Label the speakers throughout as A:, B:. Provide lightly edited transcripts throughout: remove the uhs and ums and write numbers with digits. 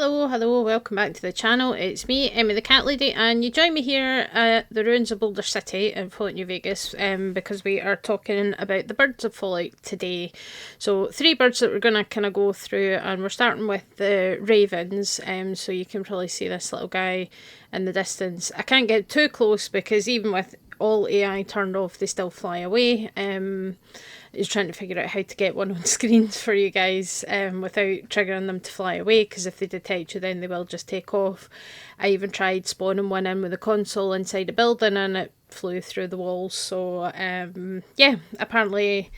A: Hello, welcome back to the channel. It's me, Emmy the Cat Lady, and you join me here at the ruins of Boulder City in Fallout New Vegas because we are talking about the birds of Fallout today. So 3 birds that we're going to kind of go through, and we're starting with the ravens, so you can probably see this little guy in the distance. I can't get too close because even with all AI turned off, they still fly away. Is trying to figure out how to get one on screen for you guys without triggering them to fly away, because if they detect you then they will just take off. I even tried spawning one in with a console inside a building and it flew through the walls. So yeah, apparently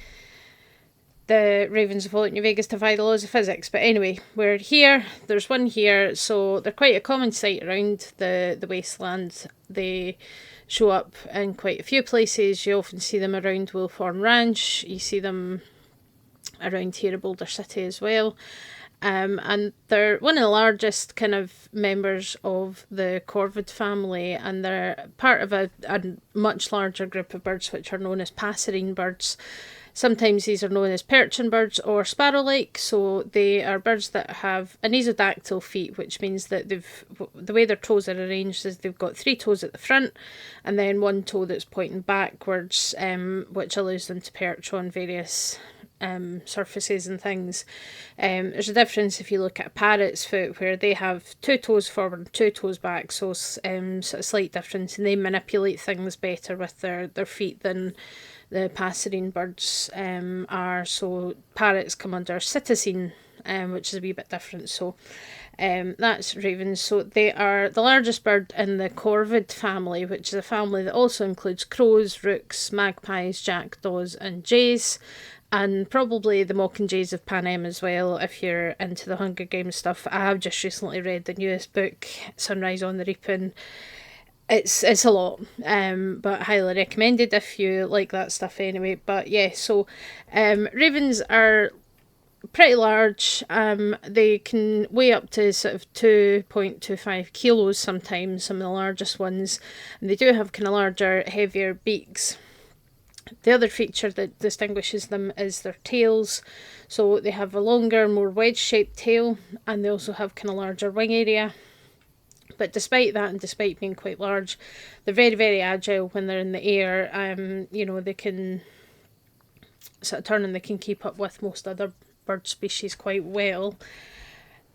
A: the ravens of Fallout New Vegas defy the laws of physics. But anyway, we're here, there's one here, so they're quite a common sight around the wasteland. They show up in quite a few places. You often see them around Wolfhorn Ranch, you see them around here at Boulder City as well. And they're one of the largest kind of members of the Corvid family, and they're part of a much larger group of birds which are known as passerine birds. Sometimes these are known as perching birds or sparrow-like, so they are birds that have anisodactyl feet, which means that the way their toes are arranged is they've got 3 toes at the front and then 1 toe that's pointing backwards, which allows them to perch on various surfaces and things. There's a difference if you look at a parrot's foot, where they have 2 toes forward and 2 toes back, so sort of slight difference, and they manipulate things better with their feet than the passerine birds are. So parrots come under citizen, which is a wee bit different. So that's ravens. So they are the largest bird in the Corvid family, which is a family that also includes crows, rooks, magpies, jackdaws and jays, and probably the mockinjays of Panem as well, if you're into the Hunger Games stuff. I have just recently read the newest book, Sunrise on the Reaping. It's a lot, but highly recommended if you like that stuff anyway. But yeah, so ravens are pretty large. They can weigh up to sort of 2.25 kilos sometimes, some of the largest ones, and they do have kind of larger, heavier beaks. The other feature that distinguishes them is their tails. So they have a longer, more wedge-shaped tail, and they also have kind of larger wing area. But despite that, and despite being quite large, they're very, very agile when they're in the air. They can sort of turn and they can keep up with most other bird species quite well.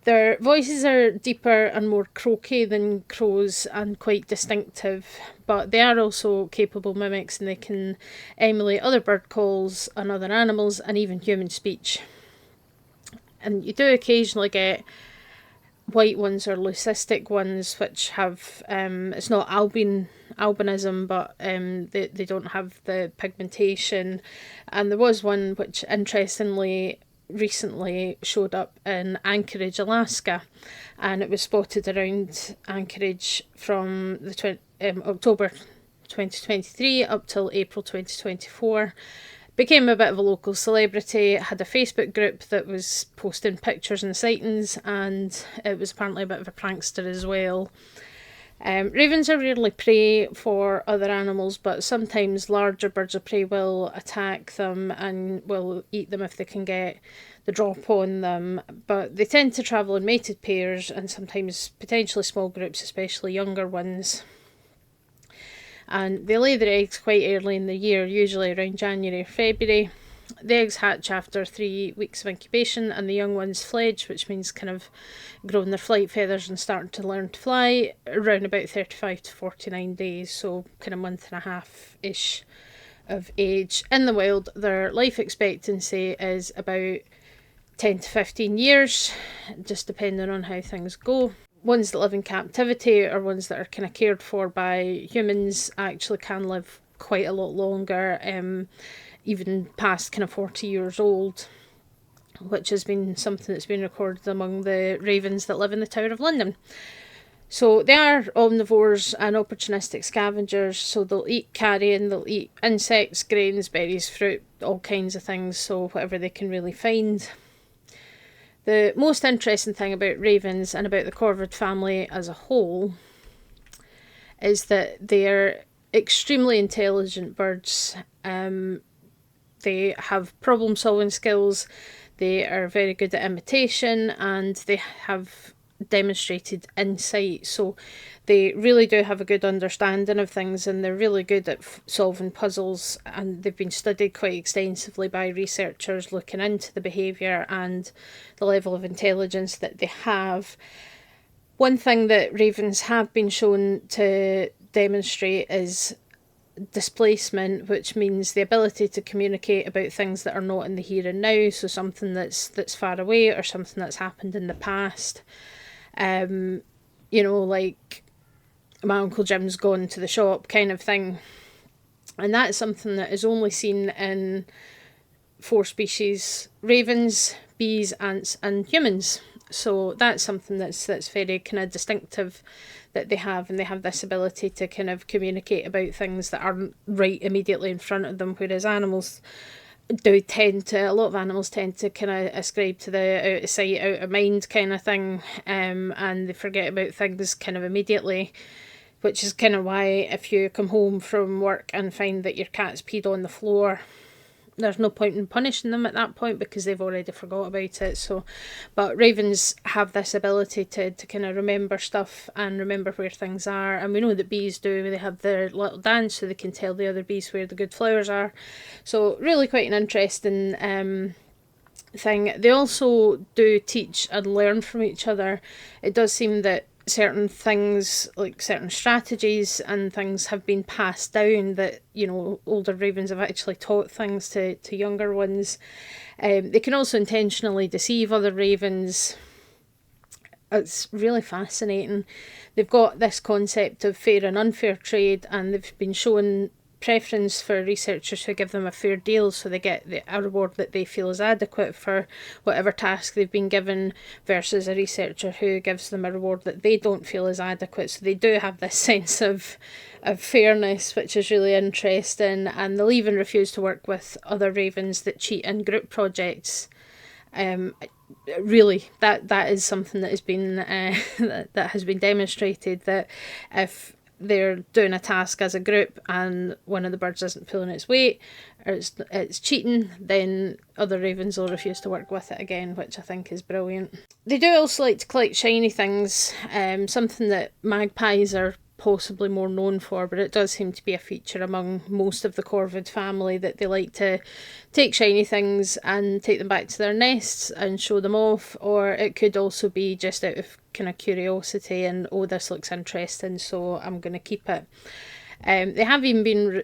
A: Their voices are deeper and more croaky than crows and quite distinctive, but they are also capable mimics, and they can emulate other bird calls and other animals and even human speech. And you do occasionally get white ones or leucistic ones which have it's not albinism, but they don't have the pigmentation. And there was one which interestingly recently showed up in Anchorage, Alaska, and it was spotted around Anchorage from the October 2023 up till April 2024. Became a bit of a local celebrity, had a Facebook group that was posting pictures and sightings, and it was apparently a bit of a prankster as well. Ravens are rarely prey for other animals, but sometimes larger birds of prey will attack them and will eat them if they can get the drop on them. But they tend to travel in mated pairs and sometimes potentially small groups, especially younger ones. And they lay their eggs quite early in the year, usually around January or February. The eggs hatch after 3 weeks of incubation, and the young ones fledge, which means kind of growing their flight feathers and starting to learn to fly, around about 35 to 49 days, so kind of month and a half-ish of age. In the wild, their life expectancy is about 10 to 15 years, just depending on how things go. Ones that live in captivity, or ones that are kind of cared for by humans, actually can live quite a lot longer, even past kind of 40 years old, which has been something that's been recorded among the ravens that live in the Tower of London. So they are omnivores and opportunistic scavengers, so they'll eat carrion, they'll eat insects, grains, berries, fruit, all kinds of things, so whatever they can really find. The most interesting thing about ravens and about the Corvid family as a whole is that they're extremely intelligent birds. They have problem solving skills, they are very good at imitation, and they have demonstrated insight. So they really do have a good understanding of things, and they're really good at solving puzzles, and they've been studied quite extensively by researchers looking into the behaviour and the level of intelligence that they have. One thing that ravens have been shown to demonstrate is displacement, which means the ability to communicate about things that are not in the here and now, so something that's far away or something that's happened in the past. Like my Uncle Jim's gone to the shop kind of thing. And that's something that is only seen in 4 species: ravens, bees, ants and humans. So that's something that's very kind of distinctive that they have, and they have this ability to kind of communicate about things that aren't right immediately in front of them, whereas a lot of animals tend to kind of ascribe to the out of sight, out of mind kind of thing, and they forget about things kind of immediately, which is kind of why if you come home from work and find that your cat's peed on the floor, there's no point in punishing them at that point because they've already forgot about it. But ravens have this ability to kind of remember stuff and remember where things are, and we know that bees do. They have their little dance so they can tell the other bees where the good flowers are. So really quite an interesting thing. They also do teach and learn from each other. It does seem that certain things, like certain strategies and things, have been passed down, that older ravens have actually taught things to younger ones. They can also intentionally deceive other ravens. It's really fascinating. They've got this concept of fair and unfair trade, and they've been shown preference for researchers who give them a fair deal, so they get a reward that they feel is adequate for whatever task they've been given, versus a researcher who gives them a reward that they don't feel is adequate. So they do have this sense of fairness, which is really interesting, and they'll even refuse to work with other ravens that cheat in group projects. Really, that is something that has been that has been demonstrated, that if they're doing a task as a group and one of the birds isn't pulling its weight, or it's cheating, then other ravens will refuse to work with it again, which I think is brilliant. They do also like to collect shiny things, something that magpies are possibly more known for, but it does seem to be a feature among most of the corvid family that they like to take shiny things and take them back to their nests and show them off, or it could also be just out of kind of curiosity and, oh, this looks interesting, so I'm going to keep it. They have even been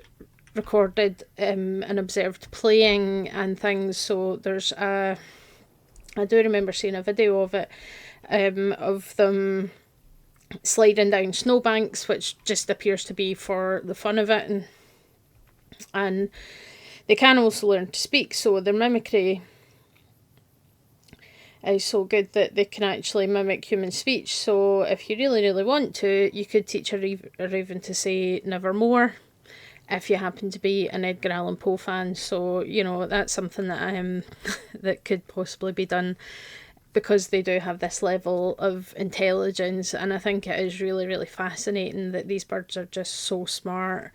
A: recorded and observed playing and things, so there's I do remember seeing a video of it, of them sliding down snowbanks, which just appears to be for the fun of it, and they can also learn to speak, so their mimicry is so good that they can actually mimic human speech. So if you really, really want to, you could teach a raven to say nevermore, if you happen to be an Edgar Allan Poe fan. So, that's something that that could possibly be done, because they do have this level of intelligence, and I think it is really, really fascinating that these birds are just so smart.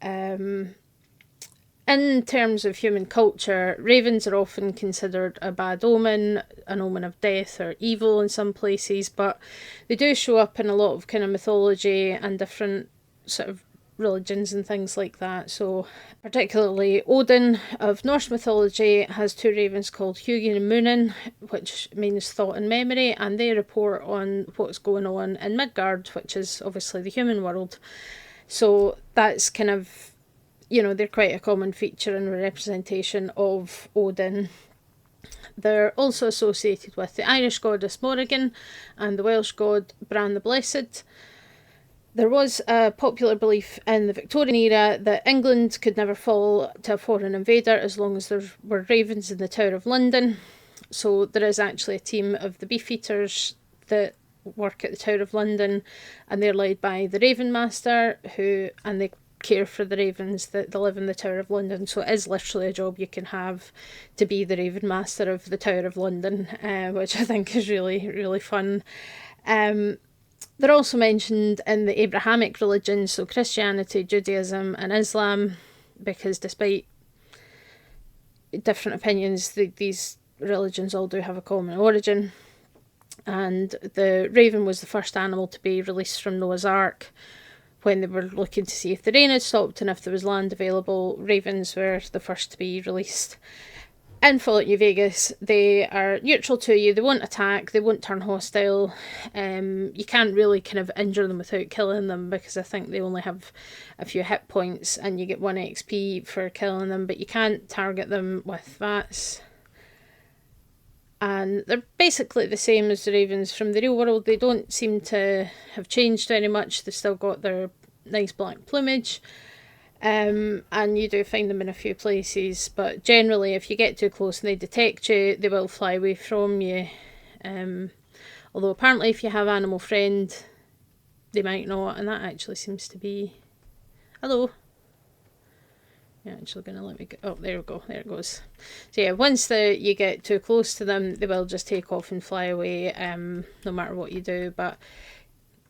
A: In terms of human culture, ravens are often considered a bad omen, an omen of death or evil in some places, but they do show up in a lot of kind of mythology and different sort of religions and things like that. So particularly Odin of Norse mythology has 2 ravens called Hugin and Munin, which means thought and memory, and they report on what's going on in Midgard, which is obviously the human world. So that's kind of, they're quite a common feature in a representation of Odin. They're also associated with the Irish goddess Morrigan and the Welsh god Bran the Blessed. There was a popular belief in the Victorian era that England could never fall to a foreign invader as long as there were ravens in the Tower of London. So there is actually a team of the Beefeaters that work at the Tower of London, and they're led by the Raven Master, and they care for the ravens that live in the Tower of London. So it is literally a job you can have, to be the Raven Master of the Tower of London, which I think is really, really fun. They're also mentioned in the Abrahamic religions, so Christianity, Judaism and Islam, because despite different opinions, these religions all do have a common origin. And the raven was the first animal to be released from Noah's Ark. When they were looking to see if the rain had stopped and if there was land available, ravens were the first to be released. In Fallout New Vegas, they are neutral to you. They won't attack. They won't turn hostile. You can't really kind of injure them without killing them, because I think they only have a few hit points and you get 1 XP for killing them, but you can't target them with VATS. And they're basically the same as the ravens from the real world. They don't seem to have changed very much. They've still got their nice black plumage. And you do find them in a few places, but generally if you get too close and they detect you, they will fly away from you. Although apparently if you have Animal Friend, they might not, and that actually seems to be... Hello. You're actually going to let me go... Oh, there we go. There it goes. So yeah, once you get too close to them, they will just take off and fly away, no matter what you do. But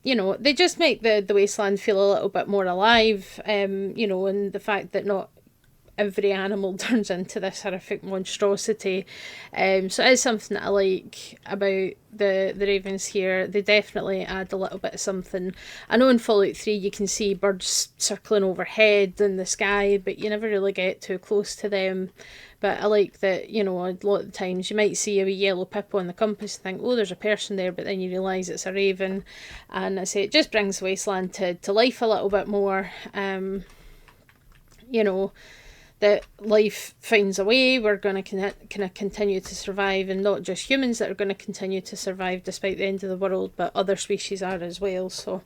A: you know, they just make the wasteland feel a little bit more alive, you know, and the fact that not every animal turns into this horrific monstrosity. So it is something that I like about the ravens here. They definitely add a little bit of something. I know in Fallout 3 you can see birds circling overhead in the sky, but you never really get too close to them. But I like that, you know, a lot of the times you might see a wee yellow pip on the compass and think, oh, there's a person there, but then you realise it's a raven. And I say it just brings the wasteland to life a little bit more. You know, that life finds a way. We're going to kind of continue to survive, and not just humans that are going to continue to survive despite the end of the world, but other species are as well. So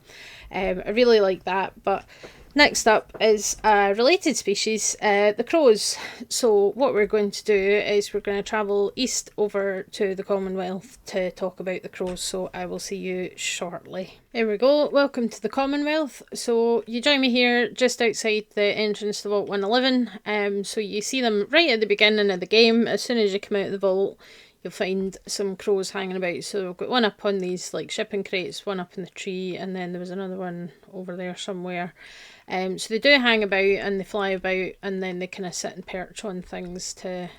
A: I really like that. But next up is a related species, the crows. So what we're going to do is we're going to travel east over to the Commonwealth to talk about the crows. So I will see you shortly. There we go. Welcome to the Commonwealth. So you join me here just outside the entrance to Vault 111. So you see them right at the beginning of the game. As soon as you come out of the vault, you'll find some crows hanging about. So we've got one up on these like shipping crates, one up in the tree, and then there was another one over there somewhere. So they do hang about and they fly about, and then they kind of sit and perch on things to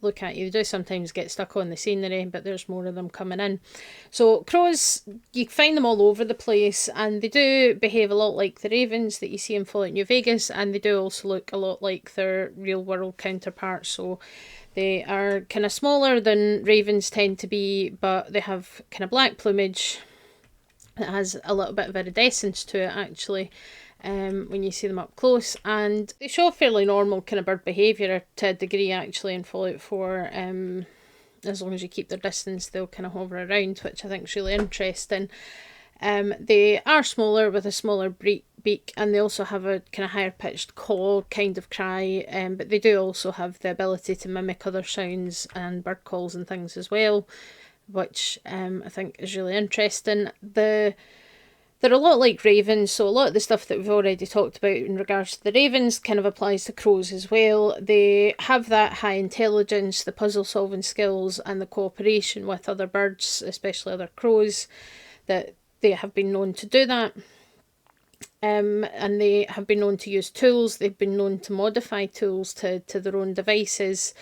A: look at you. They do sometimes get stuck on the scenery, but there's more of them coming in. So crows, you find them all over the place, and they do behave a lot like the ravens that you see in Fallout New Vegas, and they do also look a lot like their real world counterparts. So they are kind of smaller than ravens tend to be, but they have kind of black plumage. It has a little bit of iridescence to it actually, when you see them up close, and they show fairly normal kind of bird behaviour to a degree actually in Fallout 4. As long as you keep their distance, they'll kind of hover around, which I think is really interesting. They are smaller with a smaller beak, and they also have a kind of higher pitched caw kind of cry, but they do also have the ability to mimic other sounds and bird calls and things as well, which I think is really interesting. They're a lot like ravens, so a lot of the stuff that we've already talked about in regards to the ravens kind of applies to crows as well. They have that high intelligence, the puzzle solving skills, and the cooperation with other birds, especially other crows, that they have been known to do that. And they have been known to use tools. They've been known to modify tools to their own devices.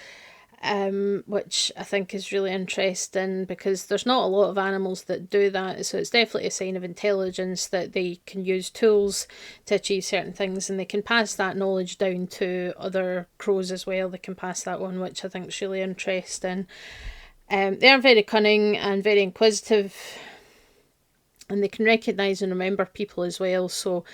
A: Which I think is really interesting, because there's not a lot of animals that do that, so it's definitely a sign of intelligence that they can use tools to achieve certain things, and they can pass that knowledge down to other crows as well. They can pass that on, which I think is really interesting. They are very cunning and very inquisitive, and they can recognise and remember people as well. So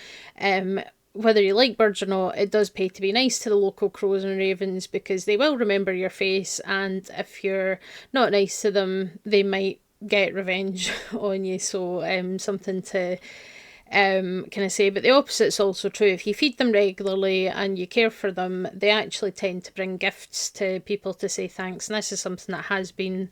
A: whether you like birds or not, it does pay to be nice to the local crows and ravens, because they will remember your face, and if you're not nice to them, they might get revenge on you. So something to kind of say. But the opposite's also true. If you feed them regularly and you care for them, they actually tend to bring gifts to people to say thanks, and this is something that has been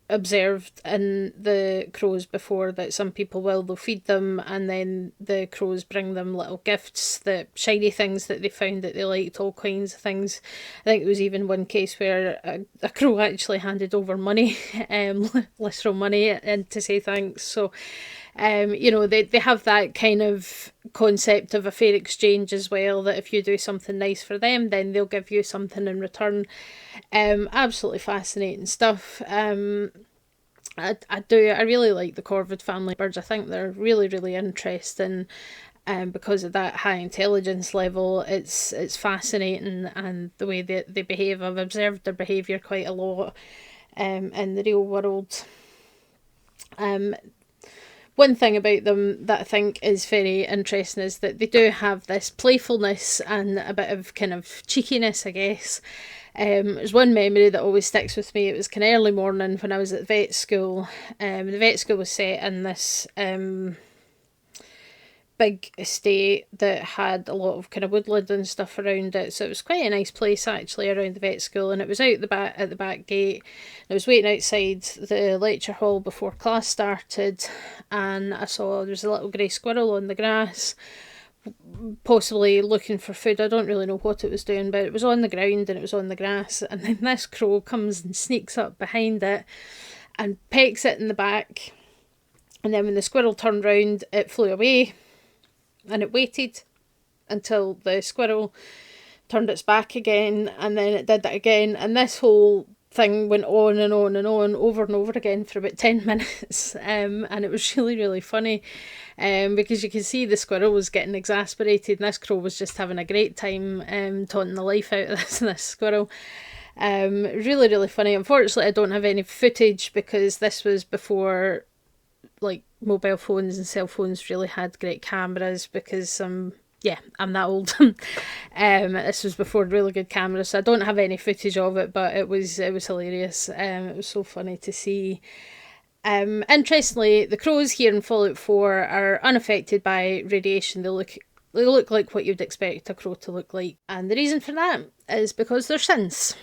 A: observed in the crows before, that some people they'll feed them, and then the crows bring them little gifts, the shiny things that they found that they liked, all kinds of things. I think there was even one case where a crow actually handed over money, literal money, and to say thanks. So You know, they have that kind of concept of a fair exchange as well, that if you do something nice for them, then they'll give you something in return. Absolutely fascinating stuff. I really like the Corvid family birds. I think they're really, really interesting. Because of that high intelligence level, it's fascinating, and the way that they behave. I've observed their behaviour quite a lot in the real world. One thing about them that I think is very interesting is that they do have this playfulness and a bit of kind of cheekiness, I guess. There's one memory that always sticks with me. It was kind of early morning when I was at vet school. The vet school was set in this big estate that had a lot of kind of woodland and stuff around it, so it was quite a nice place actually around the vet school. And it was out the back at the back gate. I was waiting outside the lecture hall before class started, and I saw there was a little grey squirrel on the grass, possibly looking for food. I don't really know what it was doing, but it was on the ground and it was on the grass, and then this crow comes and sneaks up behind it and pecks it in the back, and then when the squirrel turned round, it flew away. And it waited until the squirrel turned its back again, and then it did that again. And this whole thing went on and on and on, over and over again for about 10 minutes. And it was really, really funny because you could see the squirrel was getting exasperated, and this crow was just having a great time taunting the life out of this squirrel. Really, really funny. Unfortunately, I don't have any footage because this was before like mobile phones and cell phones really had great cameras, because I'm that old. This was before really good cameras, so I don't have any footage of it, but it was hilarious. It was so funny to see. Interestingly, the crows here in Fallout 4 are unaffected by radiation. They look like what you'd expect a crow to look like, and the reason for that is because they're synths.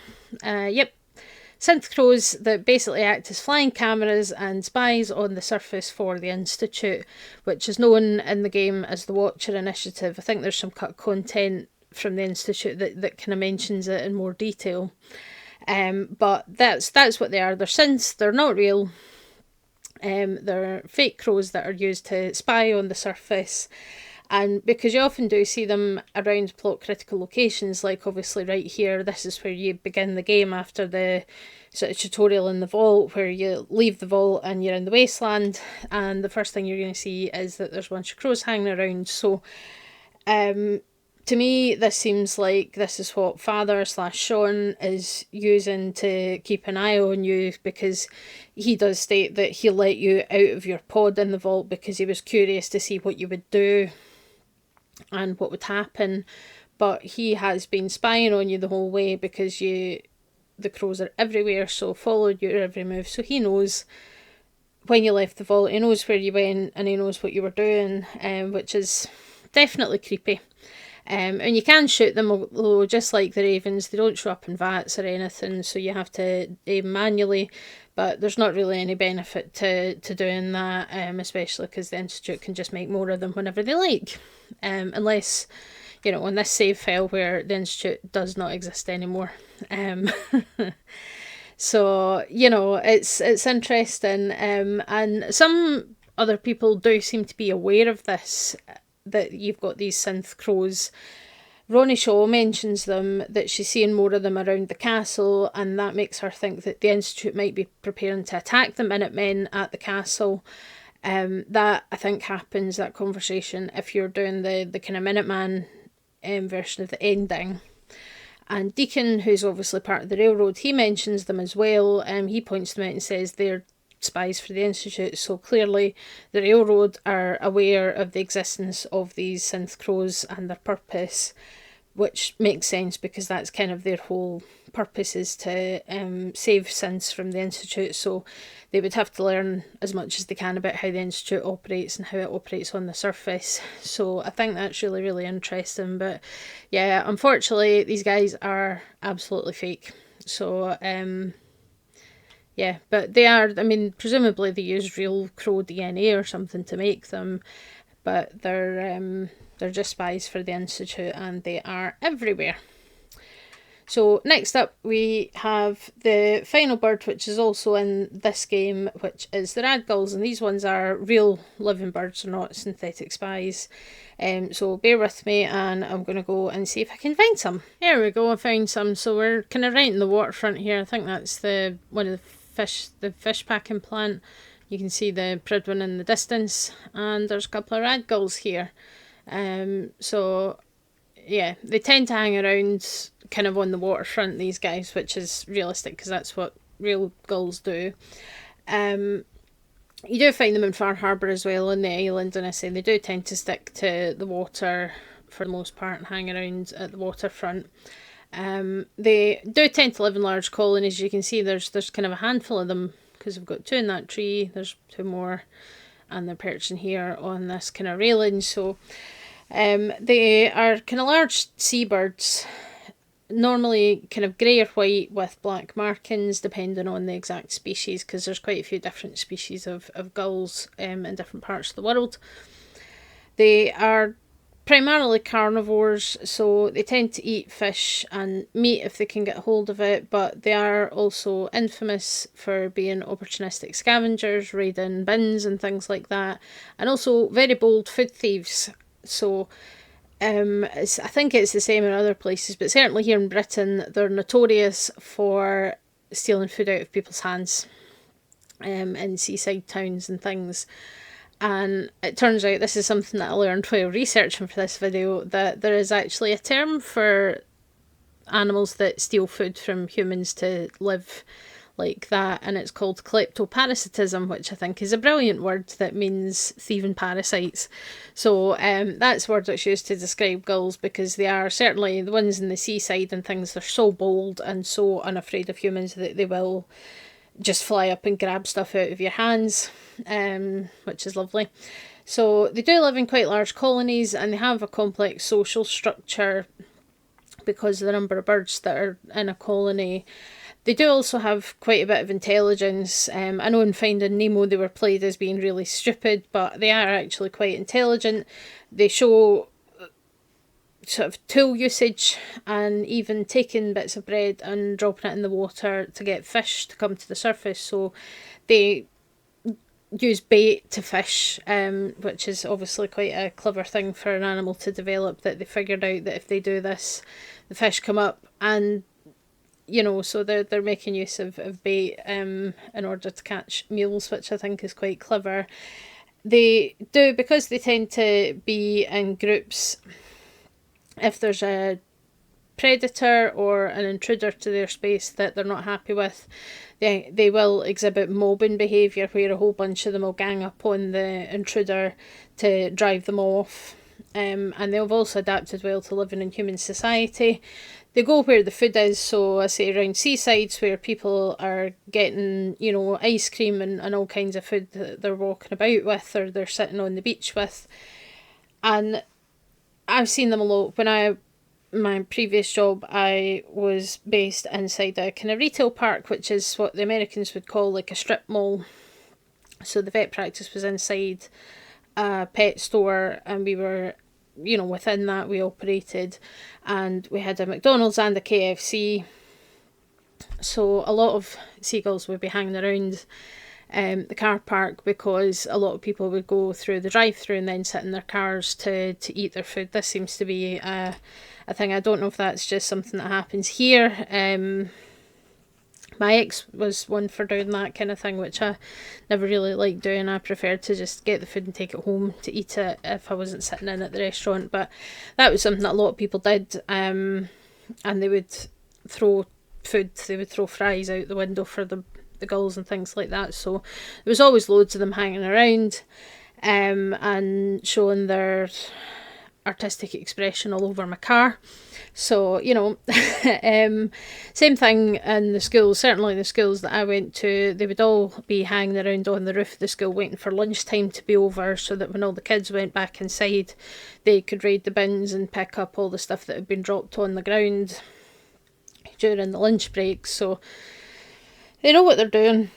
A: Synth crows that basically act as flying cameras and spies on the surface for the Institute, which is known in the game as the Watcher Initiative. I think there's some cut content from the Institute that kind of mentions it in more detail. But that's what they are. They're synths, they're not real. They're fake crows that are used to spy on the surface. And because you often do see them around plot critical locations, like obviously right here, this is where you begin the game after the sort of tutorial in the vault, where you leave the vault and you're in the wasteland, and the first thing you're going to see is that there's a bunch of crows hanging around. So to me, this seems like this is what Father/Sean is using to keep an eye on you, because he does state that he let you out of your pod in the vault because he was curious to see what you would do and what would happen. But he has been spying on you the whole way, because the crows are everywhere, so followed your every move. So he knows when you left the vault, he knows where you went, and he knows what you were doing, which is definitely creepy. And you can shoot them, although just like the ravens, they don't show up in vats or anything, so you have to aim manually. But there's not really any benefit to doing that, especially because the Institute can just make more of them whenever they like. Unless, on this save file where the Institute does not exist anymore. So, it's interesting. And some other people do seem to be aware of this, that you've got these synth crows. Ronnie Shaw mentions them, that she's seeing more of them around the castle, and that makes her think that the Institute might be preparing to attack the Minutemen at the castle. That, I think, happens, that conversation, if you're doing the kind of Minuteman version of the ending. And Deacon, who's obviously part of the railroad, he mentions them as well. He points them out and says they're spies for the Institute, so clearly the railroad are aware of the existence of these synth crows and their purpose, which makes sense because that's kind of their whole purpose, is to save synths from the Institute. So they would have to learn as much as they can about how the Institute operates and how it operates on the surface. So I think that's really, really interesting. But yeah, unfortunately, these guys are absolutely fake. So yeah, but they are, presumably they use real crow DNA or something to make them, but they're just spies for the Institute, and they are everywhere. So next up we have the final bird, which is also in this game, which is the Gulls, and these ones are real living birds, they're not synthetic spies. So bear with me, and I'm going to go and see if I can find some. Here we go, I found some. So we're kind of right in the waterfront here. I think that's one of the fish packing plant. You can see the prid one in the distance, and there's a couple of Gulls here. So yeah, they tend to hang around kind of on the waterfront, these guys, which is realistic because that's what real gulls do. You do find them in Far Harbour as well on the island, and I say they do tend to stick to the water for the most part and hang around at the waterfront. They do tend to live in large colonies. You can see there's kind of a handful of them because we've got 2 in that tree. There's 2 more, and they're perching here on this kind of railing. So they are kind of large seabirds, normally kind of grey or white with black markings depending on the exact species, because there's quite a few different species of gulls in different parts of the world. They are primarily carnivores, so they tend to eat fish and meat if they can get hold of it, but they are also infamous for being opportunistic scavengers, raiding bins and things like that, and also very bold food thieves. So I think it's the same in other places, but certainly here in Britain, they're notorious for stealing food out of people's hands in seaside towns and things. And it turns out, this is something that I learned while researching for this video, that there is actually a term for animals that steal food from humans to live like that, and it's called kleptoparasitism, which I think is a brilliant word that means thieving parasites. So that's word that's used to describe gulls, because they are certainly the ones in the seaside and things. They're so bold and so unafraid of humans that they will just fly up and grab stuff out of your hands, which is lovely. So they do live in quite large colonies, and they have a complex social structure because of the number of birds that are in a colony. They do also have quite a bit of intelligence. I know in Finding Nemo they were played as being really stupid, but they are actually quite intelligent. They show sort of tool usage, and even taking bits of bread and dropping it in the water to get fish to come to the surface. So they use bait to fish, which is obviously quite a clever thing for an animal to develop, that they figured out that if they do this, the fish come up, and so they're making use of bait in order to catch mules, which I think is quite clever. They do, because they tend to be in groups, if there's a predator or an intruder to their space that they're not happy with, they will exhibit mobbing behaviour, where a whole bunch of them will gang up on the intruder to drive them off. And they've also adapted well to living in human society. They go where the food is, so I say around seasides where people are getting, ice cream and all kinds of food that they're walking about with, or they're sitting on the beach with. And I've seen them a lot. My previous job, I was based inside a kind of retail park, which is what the Americans would call like a strip mall. So the vet practice was inside a pet store, and we were, within that we operated, and we had a McDonald's and a KFC. So a lot of seagulls would be hanging around the car park, because a lot of people would go through the drive-through and then sit in their cars to eat their food. This seems to be a thing. I don't know if that's just something that happens here. My ex was one for doing that kind of thing, which I never really liked doing. I preferred to just get the food and take it home to eat it if I wasn't sitting in at the restaurant. But that was something that a lot of people did, and they would throw food, they would throw fries out the window for the gulls and things like that. So there was always loads of them hanging around, and showing their artistic expression all over my car. So same thing in the schools. Certainly the schools that I went to, they would all be hanging around on the roof of the school waiting for lunchtime to be over, so that when all the kids went back inside, they could raid the bins and pick up all the stuff that had been dropped on the ground during the lunch break. So they know what they're doing.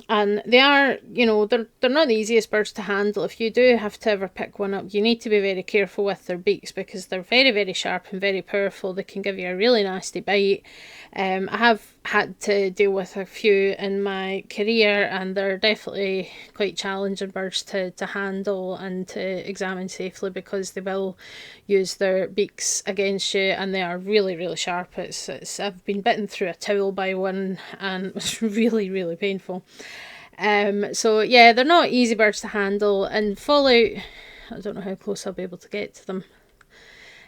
A: And they are, they're not the easiest birds to handle. If you do have to ever pick one up, you need to be very careful with their beaks because they're very, very sharp and very powerful. They can give you a really nasty bite. I have had to deal with a few in my career, and they're definitely quite challenging birds to handle and to examine safely because they will use their beaks against you, and they are really, really sharp. I've been bitten through a towel by one, and it was really, really painful. So yeah, they're not easy birds to handle. And Fallout, I don't know how close I'll be able to get to them.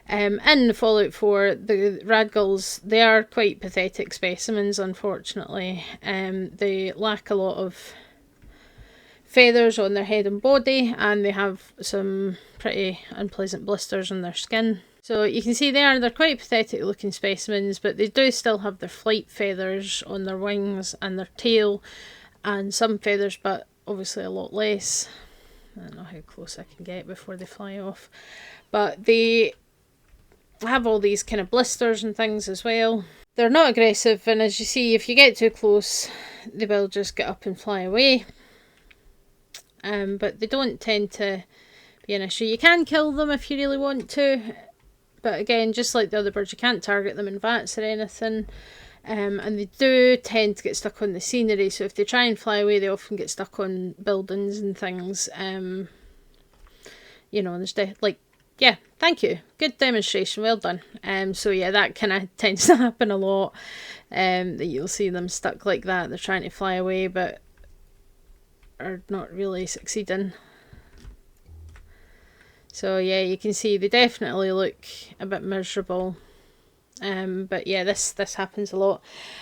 A: In Fallout 4, the Gulls, they are quite pathetic specimens, unfortunately. They lack a lot of feathers on their head and body, and they have some pretty unpleasant blisters on their skin. So you can see they're quite pathetic looking specimens, but they do still have their flight feathers on their wings and their tail, and some feathers, but obviously a lot less. I don't know how close I can get before they fly off. But they have all these kind of blisters and things as well. They're not aggressive, and as you see, if you get too close, they will just get up and fly away. But they don't tend to be an issue. You can kill them if you really want to, but again, just like the other birds, you can't target them in vats or anything. And they do tend to get stuck on the scenery, so if they try and fly away, they often get stuck on buildings and things. There's yeah, thank you. Good demonstration, well done. So yeah, that kind of tends to happen a lot. That you'll see them stuck like that. They're trying to fly away, but are not really succeeding. So yeah, you can see they definitely look a bit miserable. But yeah, this happens a lot.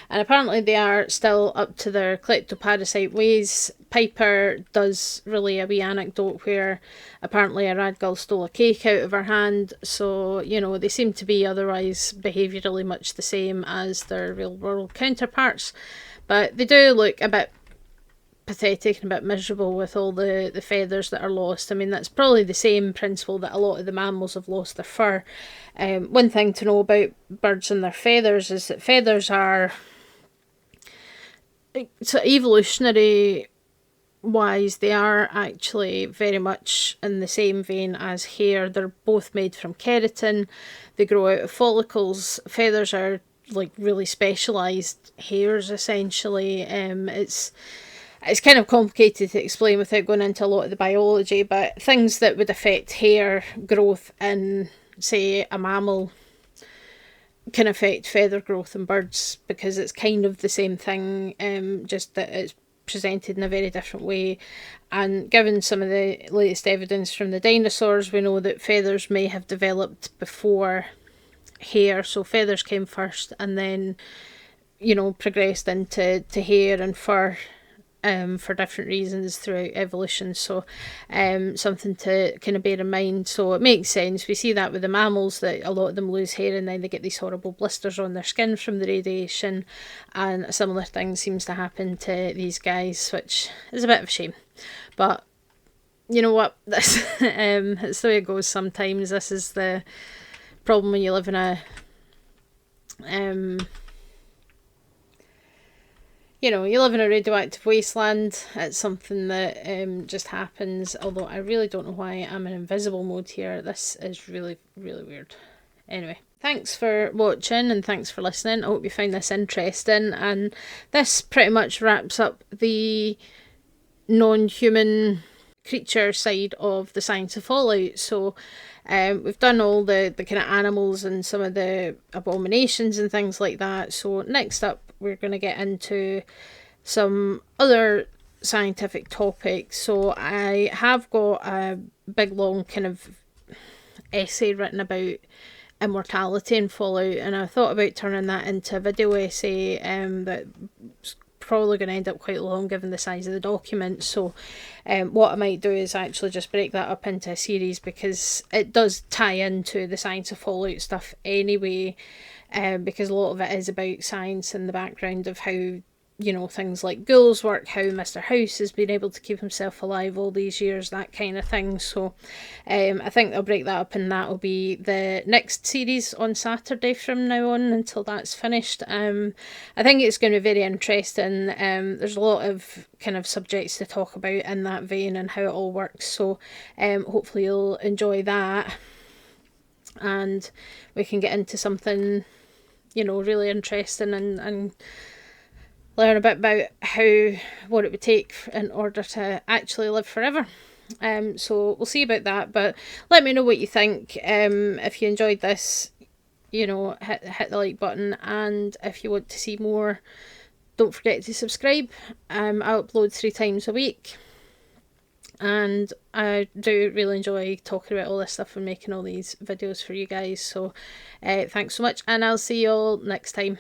A: And apparently they are still up to their kleptoparasite ways. Piper does relay a wee anecdote where apparently a raggull stole a cake out of her hand. So, they seem to be otherwise behaviourally much the same as their real world counterparts. But they do look a bit pathetic and a bit miserable with all the feathers that are lost. I mean, that's probably the same principle that a lot of the mammals have lost their fur. One thing to know about birds and their feathers is that feathers are, so evolutionary wise, they are actually very much in the same vein as hair. They're both made from keratin. They grow out of follicles. Feathers are like really specialised hairs, essentially. It's kind of complicated to explain without going into a lot of the biology, but things that would affect hair growth in, say, a mammal can affect feather growth in birds because it's kind of the same thing, just that it's presented in a very different way. And given some of the latest evidence from the dinosaurs, we know that feathers may have developed before hair, so feathers came first and then, progressed into hair and fur. For different reasons throughout evolution, so something to kind of bear in mind. So it makes sense. We see that with the mammals, that a lot of them lose hair and then they get these horrible blisters on their skin from the radiation, and a similar thing seems to happen to these guys, which is a bit of a shame. But you know what, this it's the way it goes sometimes. This is the problem when you live in a you live in a radioactive wasteland. It's something that just happens, although I really don't know why I'm in invisible mode here. This is really, really weird. Anyway, thanks for watching and thanks for listening. I hope you found this interesting, and this pretty much wraps up the non-human creature side of the science of Fallout. So we've done all the kind of animals and some of the abominations and things like that. So next up, we're going to get into some other scientific topics. So I have got a big long kind of essay written about immortality in Fallout, and I thought about turning that into a video essay that's probably going to end up quite long given the size of the document. So what I might do is actually just break that up into a series, because it does tie into the science of Fallout stuff anyway, because a lot of it is about science and the background of how you know, things like Gulls work, how Mr. House has been able to keep himself alive all these years, that kind of thing. So I think they'll break that up, and that will be the next series on Saturday from now on until that's finished. I think it's going to be very interesting. There's a lot of kind of subjects to talk about in that vein and how it all works. So hopefully you'll enjoy that, and we can get into something, you know, really interesting and learn a bit about what it would take in order to actually live forever. So we'll see about that, but let me know what you think. If you enjoyed this, you know, hit the like button, and if you want to see more, don't forget to subscribe. I upload 3 times a week, and I do really enjoy talking about all this stuff and making all these videos for you guys. So thanks so much, and I'll see you all next time.